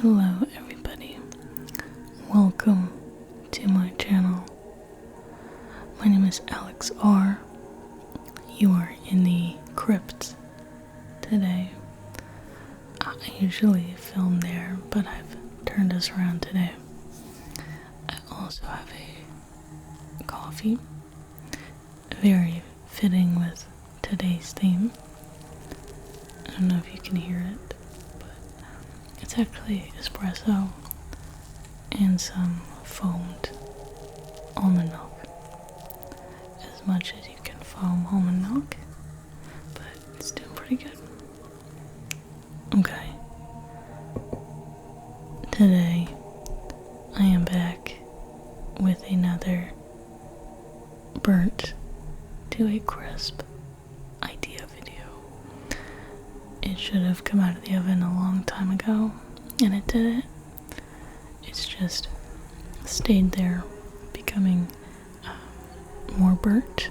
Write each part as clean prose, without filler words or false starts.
Hello everybody, welcome to my channel. My name is Alex R. You are in the crypt today. I usually film there, but I've turned us around today. I also have a coffee, very fitting with today's theme. I don't know if you can hear it, but it's actually espresso and some foamed almond milk. As much as you can foam almond milk, but it's doing pretty good. Okay. Today, I am back with another burnt to a crisp idea video. It should have come out of the oven a long time ago, and it didn't. It's just stayed there, becoming more burnt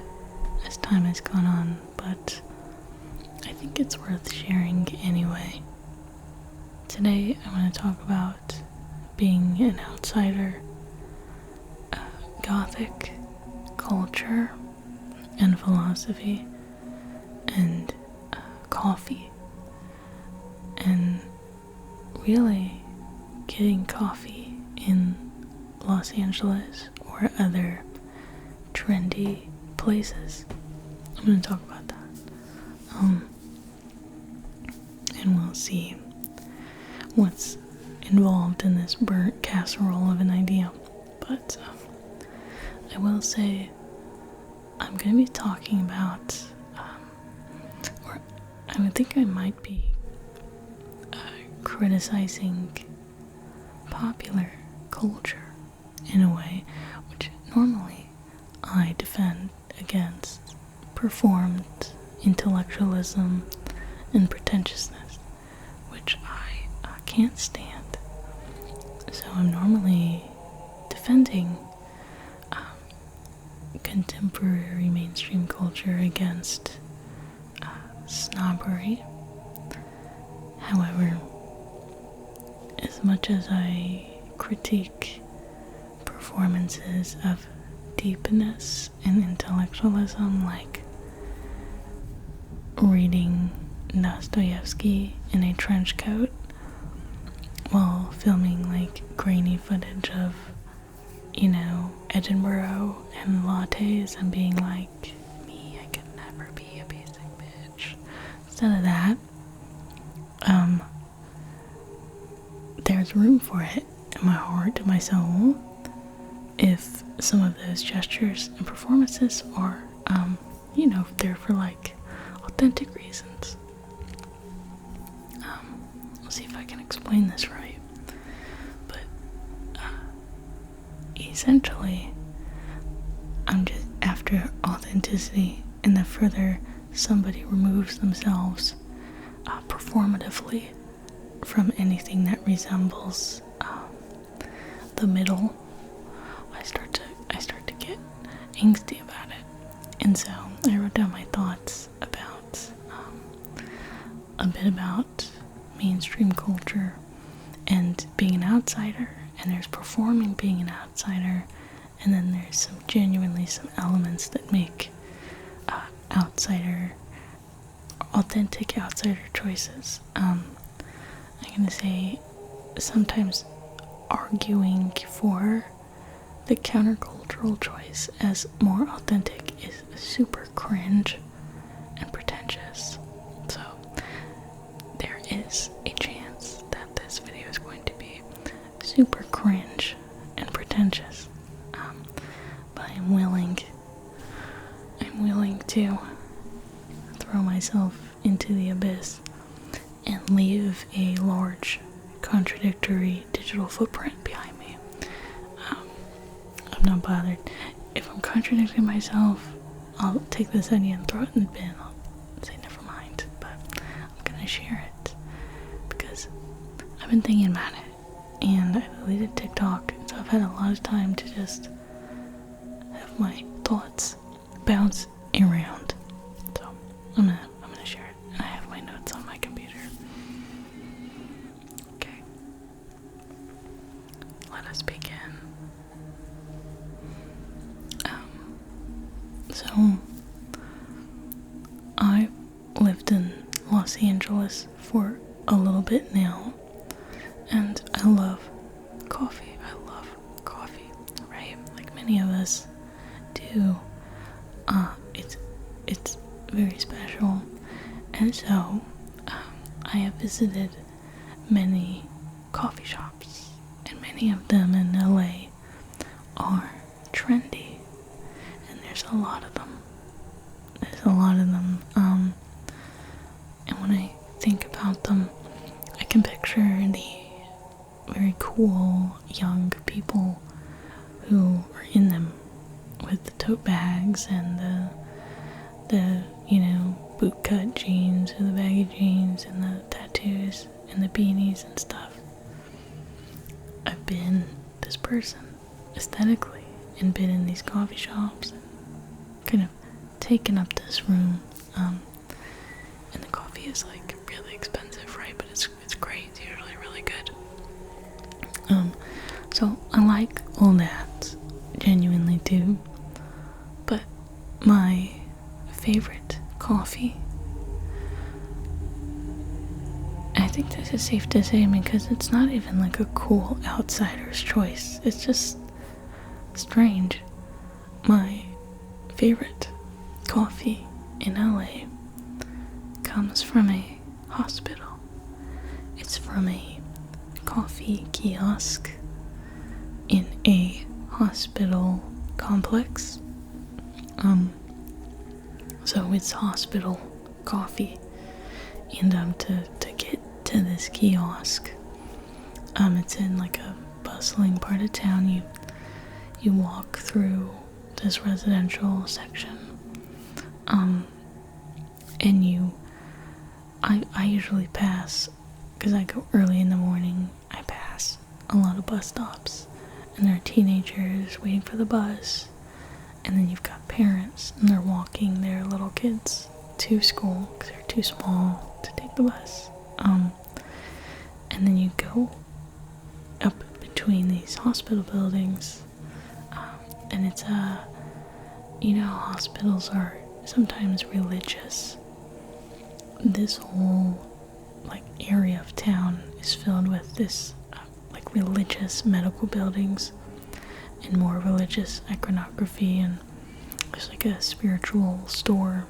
as time has gone on, but I think it's worth sharing anyway. Today I want to talk about being an outsider, Gothic culture and philosophy, and coffee, and really getting coffee in Los Angeles or other trendy places. I'm going to talk about that. And we'll see what's involved in this burnt casserole of an idea. But I will say I'm going to be talking about, or I would think I might be criticizing popular culture in a way which normally I defend against performed intellectualism and pretentiousness, which I can't stand. So I'm normally defending contemporary mainstream culture against snobbery. However, as much as I critique performances of deepness and intellectualism, like reading Dostoevsky in a trench coat while filming like grainy footage of, Edinburgh and lattes and being like, me, I could never be a basic bitch. Instead of that, there's room for it in my heart, in my soul, if some of those gestures and performances are, there for like authentic reasons. We'll see if I can explain this right. But essentially, I'm just after authenticity, and the further somebody removes themselves performatively from anything that resembles the middle, I start to get angsty about it. And so I wrote down my thoughts about a bit about mainstream culture and being an outsider, and there's performing being an outsider, and then there's genuinely some elements that make authentic outsider choices. I'm gonna say sometimes arguing for the countercultural choice as more authentic is super cringe and pretentious. So there is a chance that this video is going to be super cringe and pretentious. But I'm willing to throw myself into the abyss and leave a large contradictory digital footprint behind me. I'm not bothered. If I'm contradicting myself, I'll take this idea and throw it in the bin. I'll say never mind, but I'm gonna share it because I've been thinking about it, and I deleted TikTok, so I've had a lot of time to just have my thoughts bounce around. So I'm gonna share it, and I have my notes on my computer. Okay. let us begin. So, I've lived in Los Angeles for a little bit now, and I love coffee. I love coffee, right? Like many of us do. It's very special, and so I have visited many coffee shops, and many of them in LA are trendy, and there's a lot of them. And when I think about them, I can picture the very cool young people who are in them with the tote bags and the bootcut jeans or the baggy jeans and the tattoos and the beanies and stuff. I've been this person aesthetically and been in these coffee shops and kind of taken up this room. And the coffee is like really expensive, right? But it's great. It's usually really good. So I like all that, genuinely do. But my favorite coffee, I think this is safe to say because it's not even like a cool outsider's choice. It's just strange. My favorite coffee in LA comes from a hospital. It's from a coffee kiosk in a hospital complex. So it's hospital coffee. And to get to this kiosk, it's in like a bustling part of town. You walk through this residential section, and I usually pass, because I go early in the morning, I pass a lot of bus stops, and there are teenagers waiting for the bus, and then you've got parents, and they're walking their little kids to school, because they're too small to take the bus, and then you go up between these hospital buildings, and it's hospitals are sometimes religious. This whole area of town is filled with this religious medical buildings and more religious iconography, and there's a spiritual store,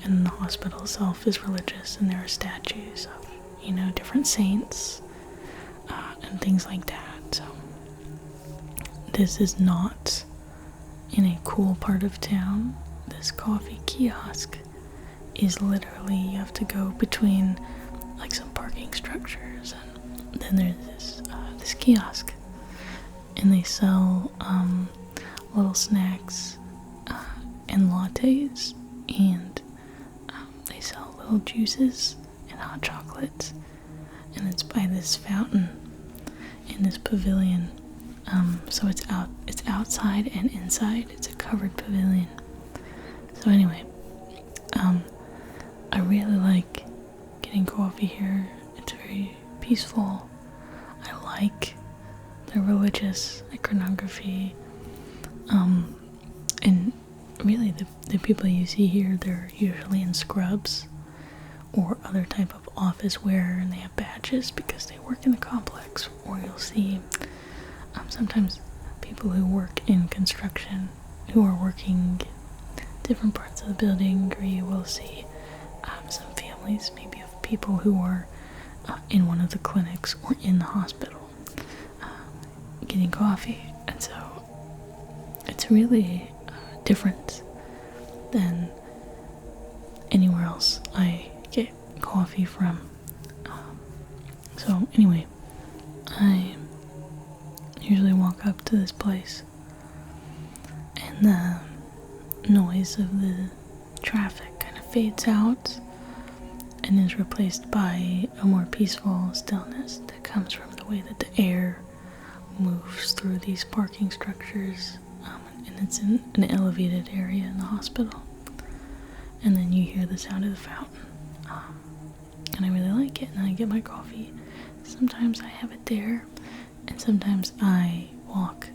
and the hospital itself is religious, and there are statues of different saints and things like that. So this is not in a cool part of town. This coffee kiosk is literally, you have to go between some parking structures, and then there's this kiosk, and they sell little snacks and lattes, and they sell little juices and hot chocolates, and it's by this fountain in this pavilion. So it's outside and inside. It's a covered pavilion. So anyway, I really like getting coffee here. It's very peaceful. I like the religious iconography. And really the people you see here, they're usually in scrubs or other type of office wear, and they have badges because they work in the complex. Or you'll see sometimes people who work in construction who are working different parts of the building, or you will see some families maybe of people who are in one of the clinics or in the hospital getting coffee. And so it's really different than anywhere else I get coffee from. So anyway, I usually walk up to this place, and the noise of the traffic kind of fades out and is replaced by a more peaceful stillness that comes from the way that the air moves through these parking structures, and it's in an elevated area in the hospital, and then you hear the sound of the fountain, and I really like it. And then I get my coffee. Sometimes I have it there, And sometimes I walk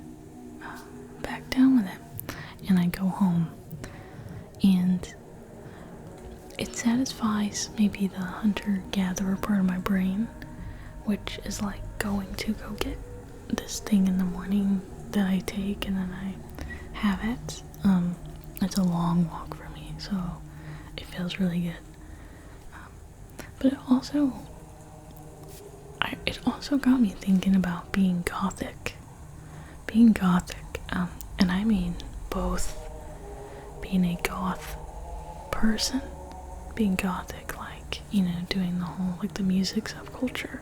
back down with him, and I go home, and it satisfies maybe the hunter-gatherer part of my brain, which is like going to go get this thing in the morning that I take, and then I have it. It's a long walk for me, so it feels really good. But it also got me thinking about being Gothic. Being Gothic, and I mean both being a goth person, being Gothic, like, you know, doing the whole, like, the music subculture,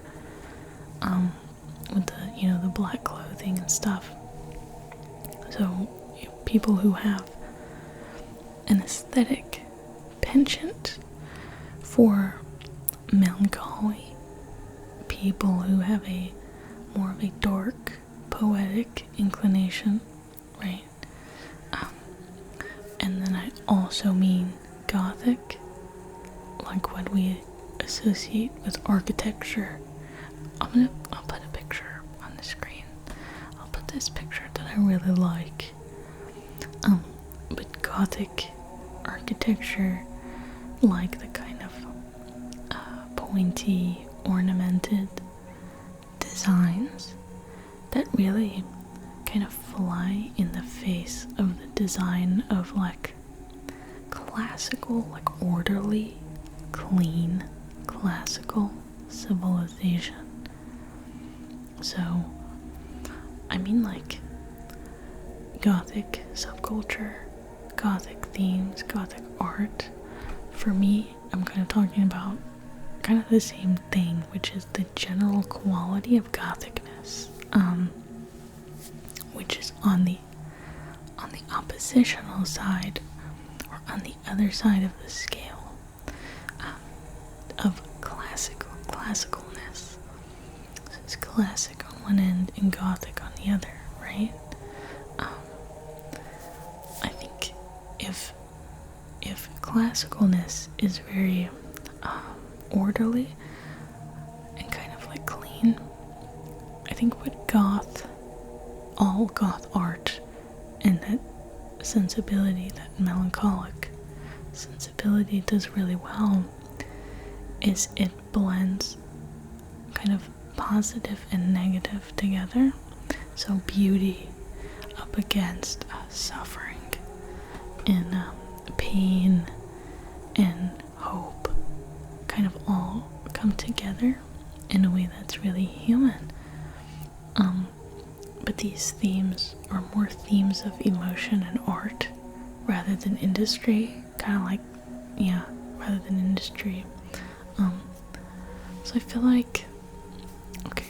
with the, you know, the black clothing and stuff. So, people who have an aesthetic penchant for melancholy, people who have a more of a dark, poetic inclination, right? And then I also mean Gothic, like what we associate with architecture. I'll put a picture on the screen. I'll put this picture that I really like. But Gothic architecture, like the kind of pointy, ornamented designs that really kind of fly in the face of the design of like classical, like orderly, clean, classical civilization. So, I mean, like Gothic subculture, Gothic themes, Gothic art. For me, I'm kind of talking about kind of the same thing, which is the general quality of Gothicness, which is on the oppositional side, or on the other side of the scale, of classicalness. So it's classic on one end and Gothic on the other, right? I think if classicalness is very orderly and kind of like clean, I think what all goth art and that sensibility, that melancholic sensibility does really well is it blends kind of positive and negative together. So beauty up against suffering and pain and hope kind of all come together in a way that's really human. But these themes are more themes of emotion and art rather than industry, kind of like, rather than industry. So I feel like, okay,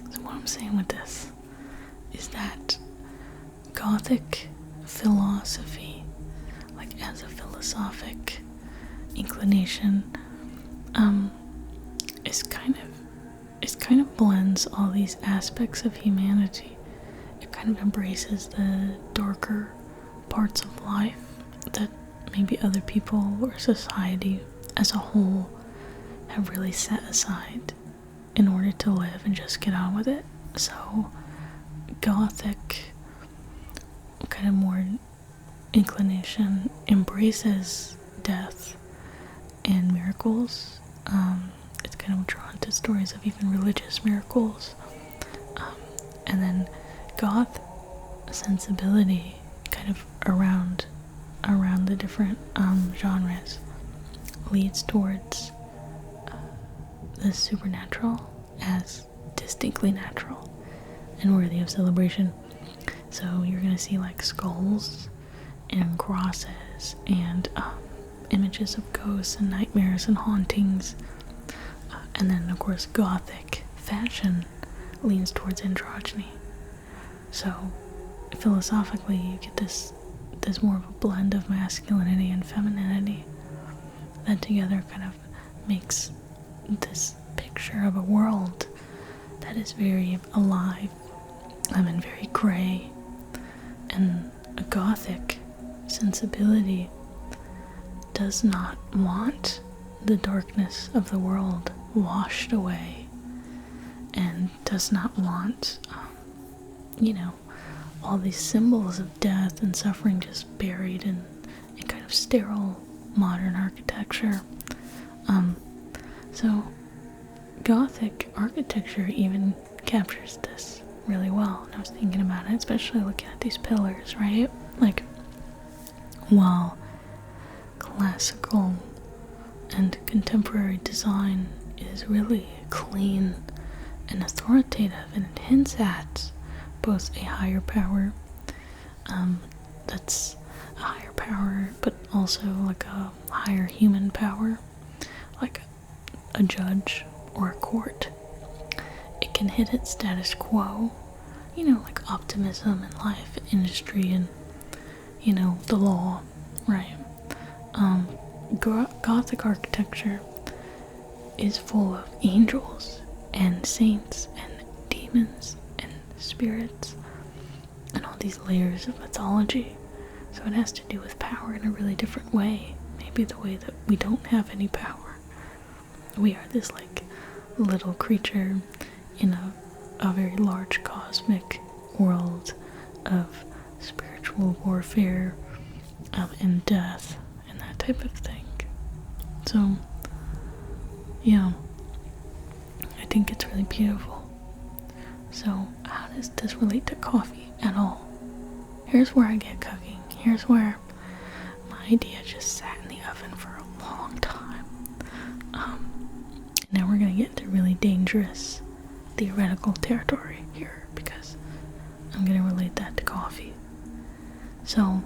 so what I'm saying with this is that Gothic philosophy, like as a philosophic inclination, it kind of blends all these aspects of humanity. It kind of embraces the darker parts of life that maybe other people or society as a whole have really set aside in order to live and just get on with it. So Gothic kind of more inclination embraces death and miracles. It's kind of drawn to stories of even religious miracles. And then goth sensibility kind of around the different genres leads towards the supernatural as distinctly natural and worthy of celebration. So you're gonna see like skulls and crosses and images of ghosts and nightmares and hauntings. And then of course Gothic fashion leans towards androgyny. So philosophically you get this more of a blend of masculinity and femininity that together kind of makes this picture of a world that is very alive and very gray. And a Gothic sensibility does not want the darkness of the world washed away and does not want, all these symbols of death and suffering just buried in kind of sterile modern architecture. So Gothic architecture even captures this really well. And I was thinking about it, especially looking at these pillars, right? Like, while classical and contemporary design is really clean and authoritative, and it hints at both a higher power, that's a higher power, but also like a higher human power, like a judge or a court. It can hit its status quo, like optimism in life, industry, and, the law, right? Gothic architecture is full of angels and saints and demons and spirits and all these layers of mythology. So it has to do with power in a really different way. Maybe the way that we don't have any power. We are this like little creature in a very large cosmic world of spiritual warfare and death and that type of thing. So, yeah, I think it's really beautiful. So, how does this relate to coffee at all? Here's where I get cooking. Here's where my idea just sat in the oven for a long time. Now we're gonna get into really dangerous theoretical territory here, because I'm gonna relate that to coffee. So,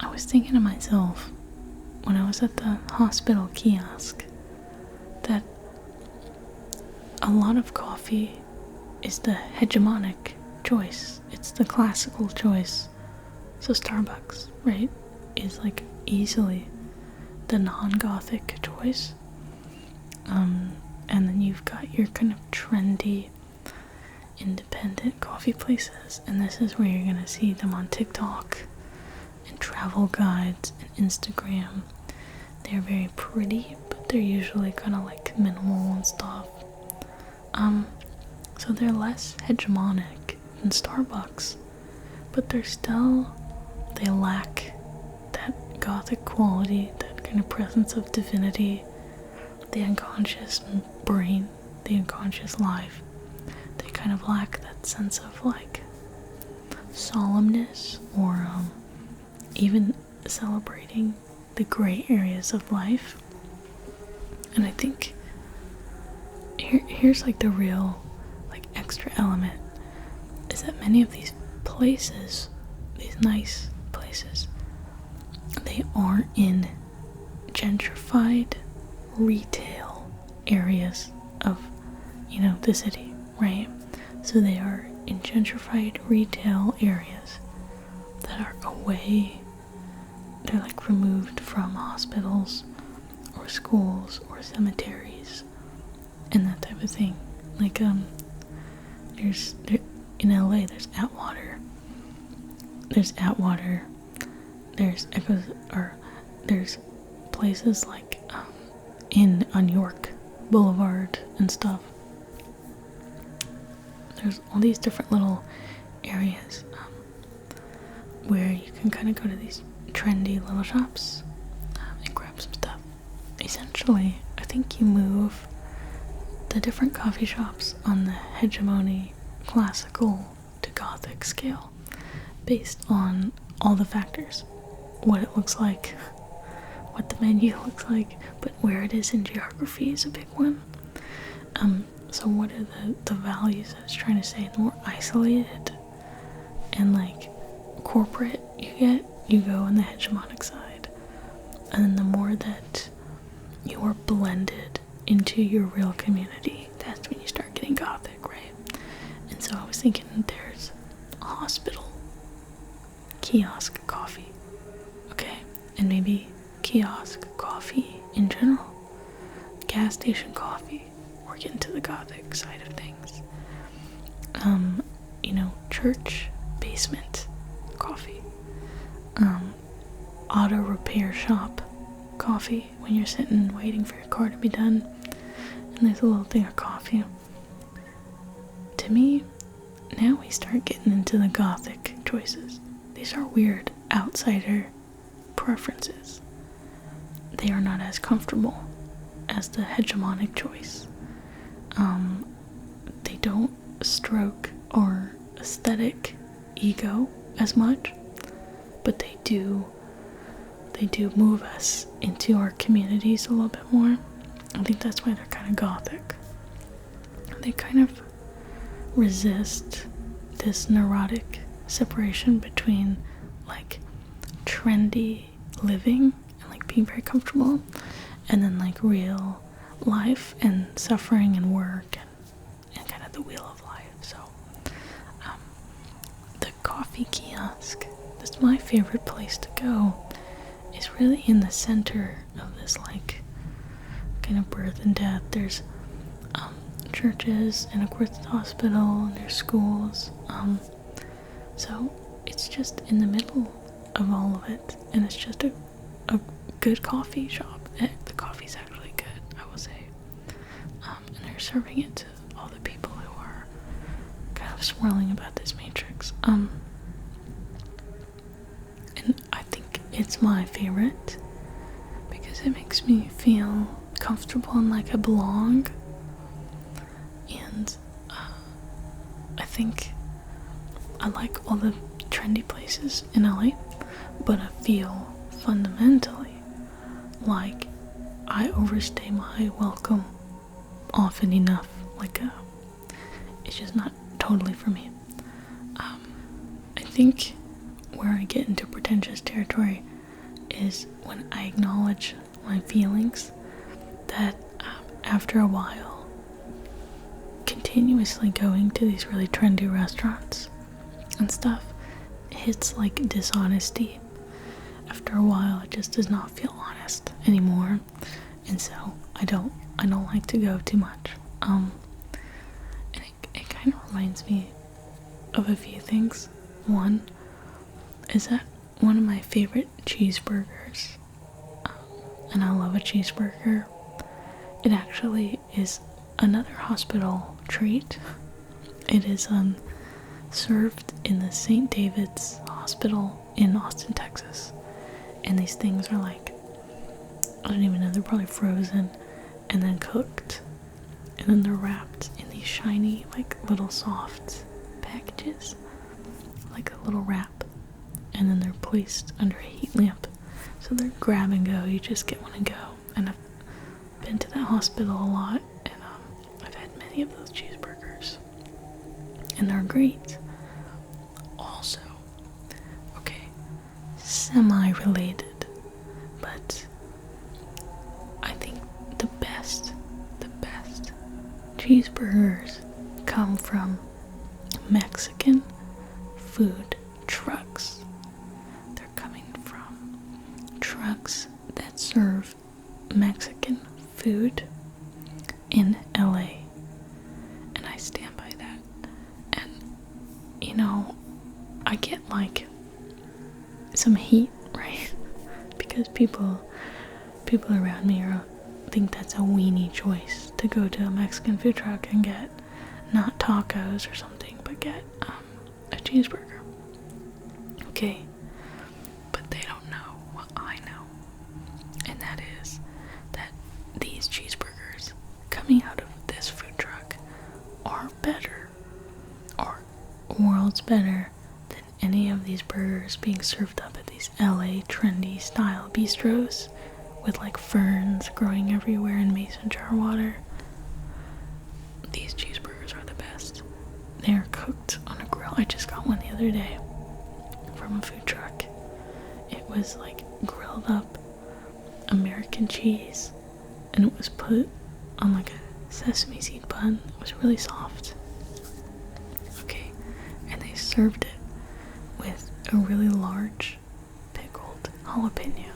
I was thinking to myself, when I was at the hospital kiosk, that a lot of coffee is the hegemonic choice. It's the classical choice. So Starbucks, right, is like easily the non-Gothic choice. And then you've got your kind of trendy, independent coffee places, and this is where you're gonna see them on TikTok and travel guides and Instagram. They're very pretty, but they're usually kind of like minimal and stuff. So they're less hegemonic than Starbucks, but they lack that Gothic quality, that kind of presence of divinity, the unconscious brain, the unconscious life. They kind of lack that sense of like solemnness, or even celebrating the gray areas of life. And I think here's like the real like extra element, is that many of these places, these nice places, they are in gentrified retail areas of, the city, right? So they are in gentrified retail areas that are away, they're like removed from hospitals or schools or cemeteries and that type of thing. Like, in LA, there's Atwater, there's places like, on York Boulevard and stuff. There's all these different little areas, where you can kind of go to these trendy little shops, and grab some stuff. Essentially, I think you move the different coffee shops on the hegemony, classical to Gothic scale, based on all the factors. What it looks like, what the menu looks like, but where it is in geography is a big one. So what are the values that it's trying to say? The more isolated and like corporate you get, you go on the hegemonic side. And then the more that you are blended into your real community, that's when you start getting Gothic, right? And so I was thinking, there's a hospital kiosk coffee, okay? And maybe kiosk coffee in general, gas station coffee. We're getting to the Gothic side of things. Church basement coffee, auto repair shop coffee when you're sitting waiting for your car to be done, and there's a little thing of coffee. to me, now we start getting into the Gothic choices. These are weird outsider preferences. They are not as comfortable as the hegemonic choice. They don't stroke our aesthetic ego as much, but they do move us into our communities a little bit more. I think that's why they're kind of Gothic. They kind of resist this neurotic separation between like trendy living and like being very comfortable, and then like real life and suffering and work and kind of the wheel of life. So the coffee kiosk, that's my favorite place to go, is really in the center of this like kind of birth and death. There's churches, and of course the hospital, and there's schools, so it's just in the middle of all of it, and it's just a good coffee shop. The coffee's actually good, I will say, and they're serving it to all the people who are kind of swirling about this matrix, and I think it's my favorite because it makes me feel comfortable and like I belong. And I think I like all the trendy places in LA, but I feel fundamentally like I overstay my welcome often enough. Like, it's just not totally for me. I think where I get into pretentious territory is when I acknowledge my feelings that after a while, continuously going to these really trendy restaurants and stuff hits like dishonesty. After a while, it just does not feel honest anymore, and so I don't like to go too much. And it kind of reminds me of a few things. One is that one of my favorite cheeseburgers, and I love a cheeseburger, it actually is another hospital treat. It is served in the St. David's Hospital in Austin, Texas. And these things are like, I don't even know, they're probably frozen and then cooked. And then they're wrapped in these shiny, like little soft packages, like a little wrap. And then they're placed under a heat lamp. So they're grab and go, you just get one and go. And I've been to that hospital a lot, and I've had many of those cheeseburgers. And they're great. Also, okay, semi-related, but I think the best cheeseburgers come from Mexican food trucks. They're coming from trucks that serve Mexican food in LA, and I stand by that. And you know, I get like some heat, right? Because people around me think that's a weenie choice to go to a Mexican food truck and get not tacos or something, but get a cheeseburger. Okay, but they don't know what I know, and that is that these cheeseburgers coming out of this food truck are better, or worlds better, than any of these burgers being served up at these LA trendy style bistros with like ferns growing everywhere in mason jar water. These cheeseburgers are the best. They're cooked on a grill. I just got one the other day from a food truck. It was like grilled up American cheese, and it was put on like a sesame seed bun. It was really soft. Okay, and they served it with a really large pickled jalapeno,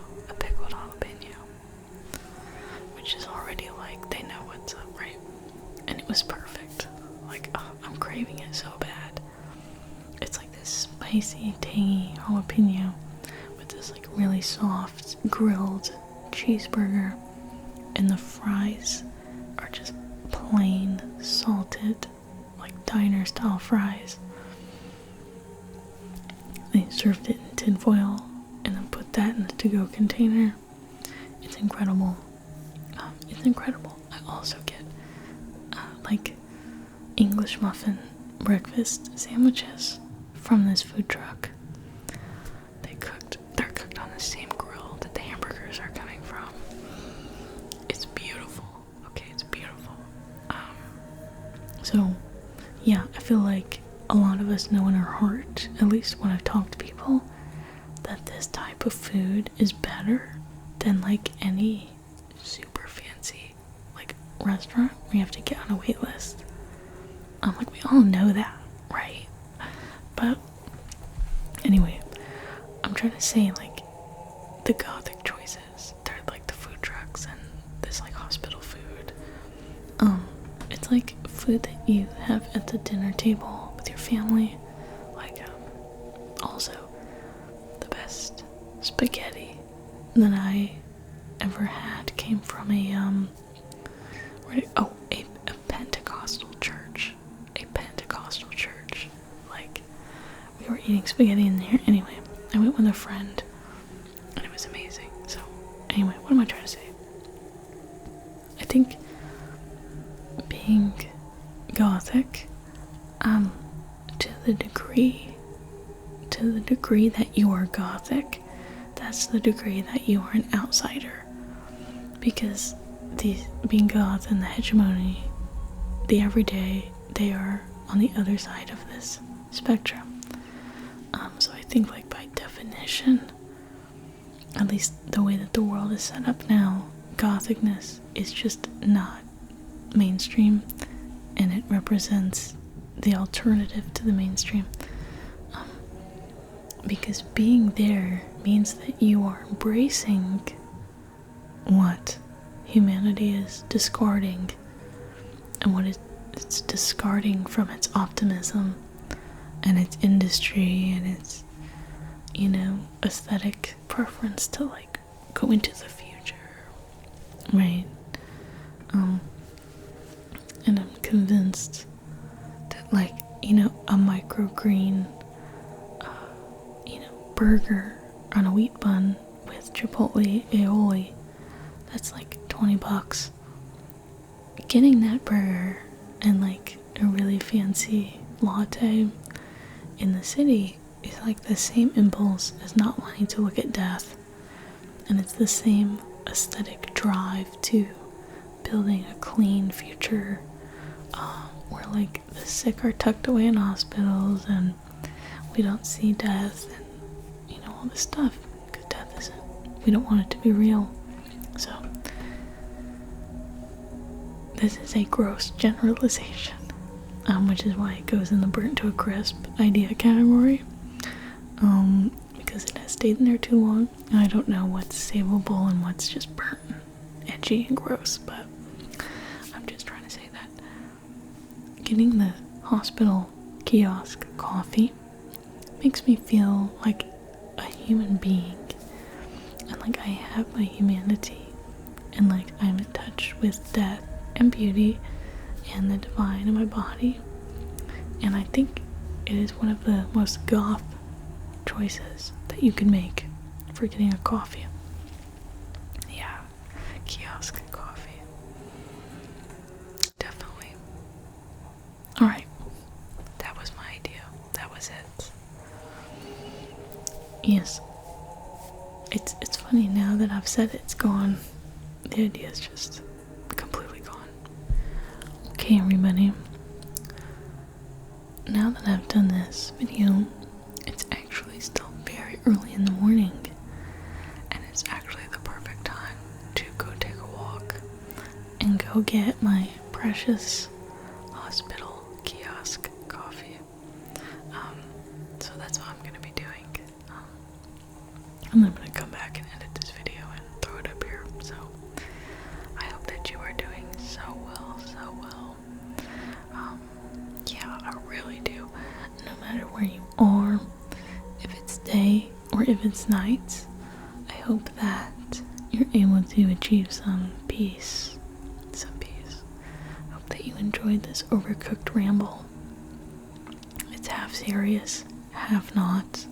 which is already like, they know what's up, right? And it was perfect. Like, oh, I'm craving it so bad. It's like this spicy, tangy jalapeno with this like really soft grilled cheeseburger, and the fries are just plain salted, like diner style fries. They served it in tinfoil and then put that in the to-go container. It's incredible. It's incredible. I also get like English muffin breakfast sandwiches from this food truck. They're cooked on the same grill that the hamburgers are coming from. It's beautiful. Okay, it's beautiful. So yeah, I feel like a lot of us know in our heart, at least when I've talked to people, that this type of food is better than like any super fancy like restaurant where you have to get on a wait list. Like we all know that, right? But anyway, I'm trying to say like the Gothic choices, they're like the food trucks and this like hospital food. It's like food that you have at the dinner table with your family. Like also the best spaghetti that I ever had came from a Pentecostal church. A Pentecostal church. Like we were eating spaghetti in there. Anyway, I went with a friend and it was amazing. So anyway, what am I trying to say? I think being Gothic, to the degree that you are Gothic, that's the degree that you are an outsider. Because being Goth and the hegemony, the everyday, they are on the other side of this spectrum. So I think like by definition, at least the way that the world is set up now, Gothicness is just not mainstream, and it represents the alternative to the mainstream. Because being there means that you are embracing what humanity is discarding, and what it's discarding from its optimism and its industry and its, aesthetic preference to like go into the future, right? And I'm convinced that like, a microgreen, burger on a wheat bun with chipotle aioli, that's like $20. Getting that burger and like a really fancy latte in the city is like the same impulse as not wanting to look at death, and it's the same aesthetic drive to building a clean future where like the sick are tucked away in hospitals and we don't see death and all this stuff, because death isn't, we don't want it to be real. So this is a gross generalization, which is why it goes in the burnt to a crisp idea category, because it has stayed in there too long, and I don't know what's savable and what's just burnt and edgy and gross, but I'm just trying to say that getting the hospital kiosk coffee makes me feel like a human being, and like I have my humanity, and like I'm in touch with death and beauty and the divine in my body. And I think it is one of the most goth choices that you can make for getting a coffee. Yeah, kiosk coffee. Definitely. Alright, that was my idea. That was it. Yes. It's funny now that I've said it's gone. The idea is just completely gone. Okay, everybody. Now that I've done this video, it's actually still very early in the morning, and it's actually the perfect time to go take a walk and go get my precious hospital kiosk coffee. So that's what I'm going to be doing. And I'm going to come back and edit this video and throw it up here. So I hope that you are doing so well, so well. Yeah, I really do. No matter where you are, if it's day or if it's night, I hope that you're able to achieve some peace. Some peace. I hope that you enjoyed this overcooked ramble. half serious, half not.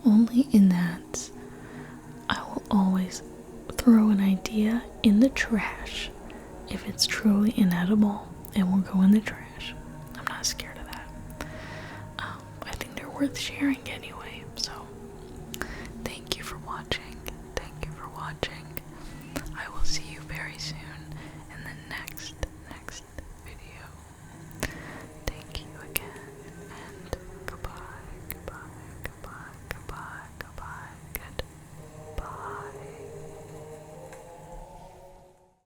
Only in that I will always throw an idea in the trash. If it's truly inedible, it will go in the trash. I'm not scared of that. I think they're worth sharing anyway.